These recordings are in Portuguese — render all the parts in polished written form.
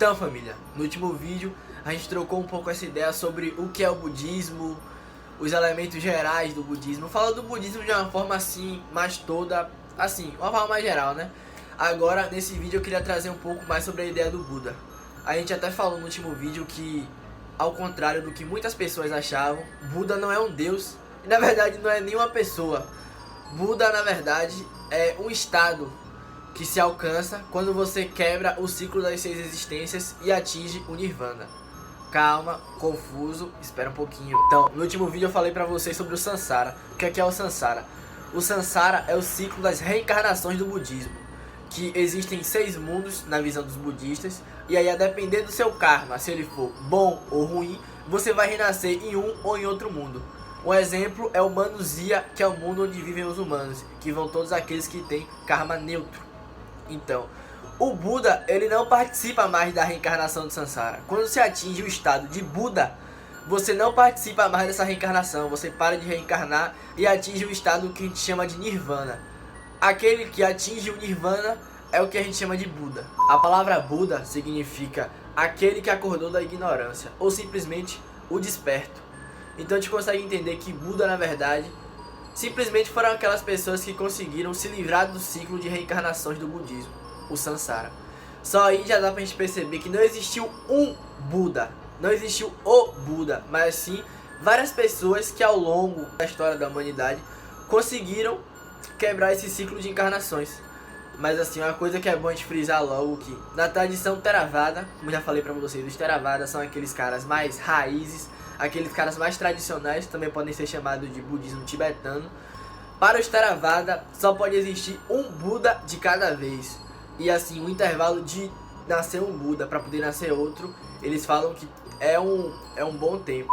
Então, família, no último vídeo a gente trocou um pouco essa ideia sobre o que é o budismo, os elementos gerais do budismo. Falando do budismo de uma forma assim, mais toda, assim, uma forma mais geral, né? Agora, nesse vídeo eu queria trazer um pouco mais sobre a ideia do Buda. A gente até falou no último vídeo que, ao contrário do que muitas pessoas achavam, Buda não é um deus, e na verdade não é nenhuma pessoa. Buda, na verdade, é um estado que se alcança quando você quebra o ciclo das 6 existências e atinge o Nirvana. Calma, confuso, espera um pouquinho. Então, no último vídeo eu falei pra vocês sobre o Sansara. O que é o Sansara? O Sansara é o ciclo das reencarnações do budismo, que existem 6 mundos na visão dos budistas, e aí a depender do seu karma, se ele for bom ou ruim, você vai renascer em um ou em outro mundo. Um exemplo é o Manuzia, que é o mundo onde vivem os humanos, que vão todos aqueles que têm karma neutro. Então, o Buda, ele não participa mais da reencarnação do Sansara. Quando você atinge o estado de Buda, você não participa mais dessa reencarnação. Você para de reencarnar e atinge o estado que a gente chama de Nirvana. Aquele que atinge o Nirvana é o que a gente chama de Buda. A palavra Buda significa aquele que acordou da ignorância, ou simplesmente o desperto. Então a gente consegue entender que Buda, na verdade, simplesmente foram aquelas pessoas que conseguiram se livrar do ciclo de reencarnações do budismo, o Sansara. Só aí já dá pra gente perceber que não existiu um Buda, não existiu o Buda, mas sim várias pessoas que ao longo da história da humanidade conseguiram quebrar esse ciclo de encarnações. Mas assim, uma coisa que é bom a gente frisar logo que na tradição Theravada, como já falei pra vocês, os Theravada são aqueles caras mais raízes, aqueles caras mais tradicionais, também podem ser chamados de budismo tibetano. Para os Theravada só pode existir um Buda de cada vez. E assim, o intervalo de nascer um Buda para poder nascer outro, eles falam que é um bom tempo.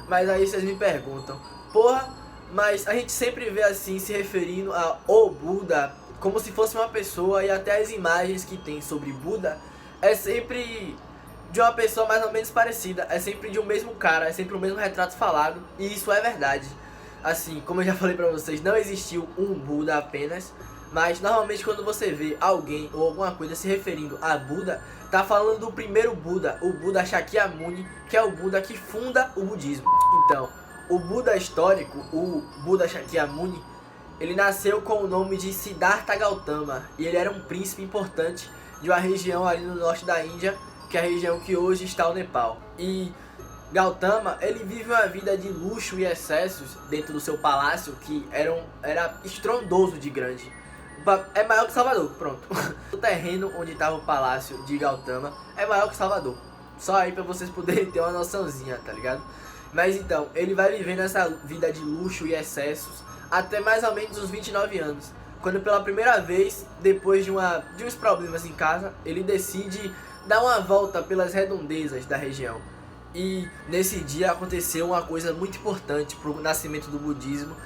Mas aí vocês me perguntam, porra, mas a gente sempre vê assim, se referindo a o Buda como se fosse uma pessoa, e até as imagens que tem sobre Buda é sempre de uma pessoa mais ou menos parecida, é sempre de um mesmo cara, é sempre o mesmo retrato falado, e isso é verdade. Assim, como eu já falei pra vocês, não existiu um Buda apenas, mas normalmente quando você vê alguém ou alguma coisa se referindo a Buda, tá falando do primeiro Buda, o Buda Shakyamuni, que é o Buda que funda o budismo. Então, o Buda histórico, o Buda Shakyamuni, ele nasceu com o nome de Siddhartha Gautama, e ele era um príncipe importante de uma região ali no norte da Índia, que é a região que hoje está o Nepal. E Gautama, ele vive uma vida de luxo e excessos dentro do seu palácio, que era estrondoso de grande. É maior que Salvador, pronto. O terreno onde estava o palácio de Gautama é maior que Salvador. Só aí pra vocês poderem ter uma noçãozinha, tá ligado? Mas então, ele vai vivendo essa vida de luxo e excessos até mais ou menos uns 29 anos. Quando pela primeira vez, depois de uns problemas em casa, ele decide dar uma volta pelas redondezas da região. E nesse dia aconteceu uma coisa muito importante para o nascimento do budismo,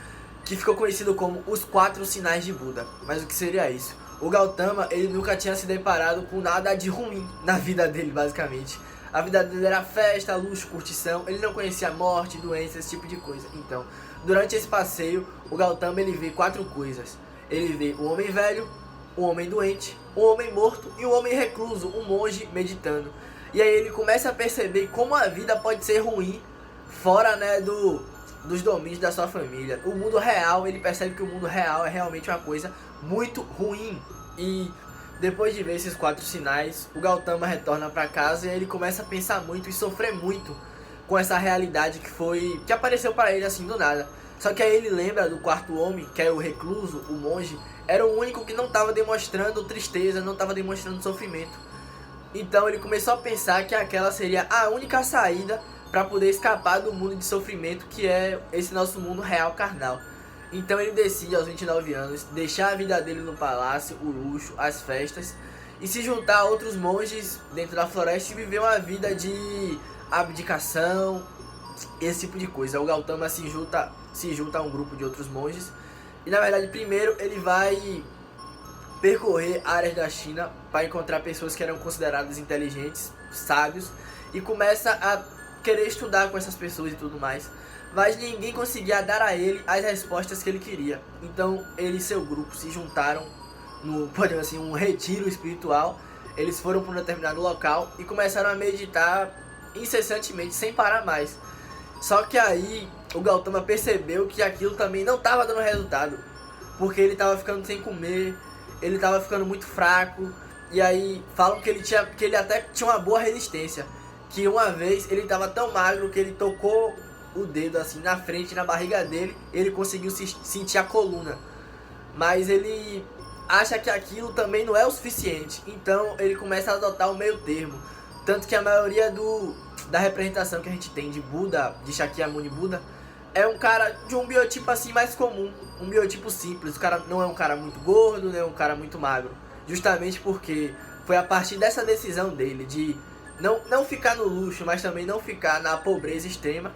que ficou conhecido como os 4 sinais de Buda. Mas o que seria isso? O Gautama, ele nunca tinha se deparado com nada de ruim na vida dele, basicamente. A vida dele era festa, luxo, curtição, ele não conhecia morte, doença, esse tipo de coisa. Então, durante esse passeio, o Gautama, ele vê 4 coisas. Ele vê o homem velho, o homem doente, o homem morto e o homem recluso, um monge meditando. E aí ele começa a perceber como a vida pode ser ruim fora, né, dos domínios da sua família. O mundo real, ele percebe que o mundo real é realmente uma coisa muito ruim. E depois de ver esses 4 sinais, o Gautama retorna para casa e ele começa a pensar muito e sofrer muito com essa realidade que apareceu para ele assim do nada. Só que aí ele lembra do 4º homem, que é o recluso, o monge, era o único que não estava demonstrando tristeza, não estava demonstrando sofrimento. Então ele começou a pensar que aquela seria a única saída para poder escapar do mundo de sofrimento que é esse nosso mundo real carnal. Então ele decide aos 29 anos deixar a vida dele no palácio, o luxo, as festas, e se juntar a outros monges dentro da floresta e viver uma vida de abdicação, esse tipo de coisa. O Gautama se junta a um grupo de outros monges, e na verdade primeiro ele vai percorrer áreas da China para encontrar pessoas que eram consideradas inteligentes, sábios, e começa a querer estudar com essas pessoas e tudo mais. Mas ninguém conseguia dar a ele as respostas que ele queria. Então ele e seu grupo se juntaram no, podemos assim, um retiro espiritual. eles foram para um determinado local e começaram a meditar incessantemente, sem parar mais. Só que aí o Gautama percebeu que aquilo também não estava dando resultado, porque ele estava ficando sem comer, ele estava ficando muito fraco. E aí falam que ele até tinha uma boa resistência, que uma vez ele estava tão magro que ele tocou o dedo assim na frente, na barriga dele, ele conseguiu sentir a coluna. Mas ele acha que aquilo também não é o suficiente, então ele começa a adotar o meio termo. Tanto que a maioria da representação que a gente tem de Buda, de Shakyamuni Buda, é um cara de um biotipo assim mais comum, um biotipo simples. O cara não é um cara muito gordo, nem um cara muito magro, justamente porque foi a partir dessa decisão dele de não ficar no luxo, mas também não ficar na pobreza extrema.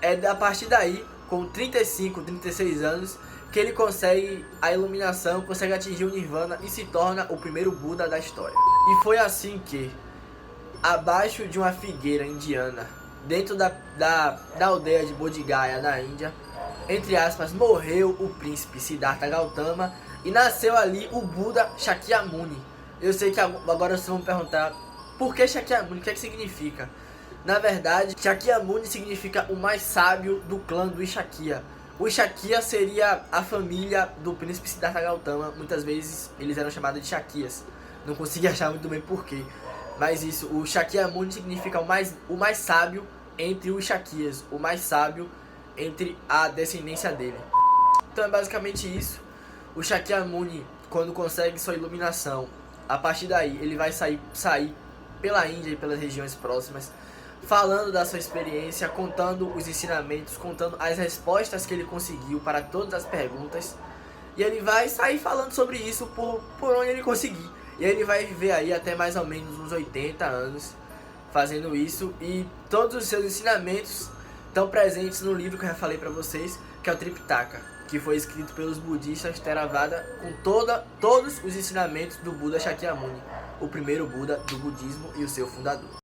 É a partir daí, com 35, 36 anos, que ele consegue a iluminação, consegue atingir o Nirvana e se torna o primeiro Buda da história. E foi assim que, abaixo de uma figueira indiana, dentro da aldeia de Bodh Gaya, na Índia, entre aspas, morreu o príncipe Siddhartha Gautama e nasceu ali o Buda Shakyamuni. Eu sei que agora vocês vão me perguntar, por que Shakyamuni? O que é que significa? Na verdade, Shakyamuni significa o mais sábio do clã do Ishakya. O Ishakya seria a família do príncipe Siddhartha Gautama. Muitas vezes eles eram chamados de Shakyas. Não consegui achar muito bem porquê. Mas isso, o Shakyamuni significa o mais sábio entre os Shakyas. O mais sábio entre a descendência dele. Então é basicamente isso. O Shakyamuni, quando consegue sua iluminação, a partir daí ele vai sair pela Índia e pelas regiões próximas, falando da sua experiência, contando os ensinamentos, contando as respostas que ele conseguiu para todas as perguntas. E ele vai sair falando sobre isso por onde ele conseguir. E ele vai viver aí até mais ou menos uns 80 anos fazendo isso. E todos os seus ensinamentos estão presentes no livro que eu já falei para vocês, que é o Tripitaka, que foi escrito pelos budistas Theravada, com todos os ensinamentos do Buda Shakyamuni, o primeiro Buda do budismo e o seu fundador.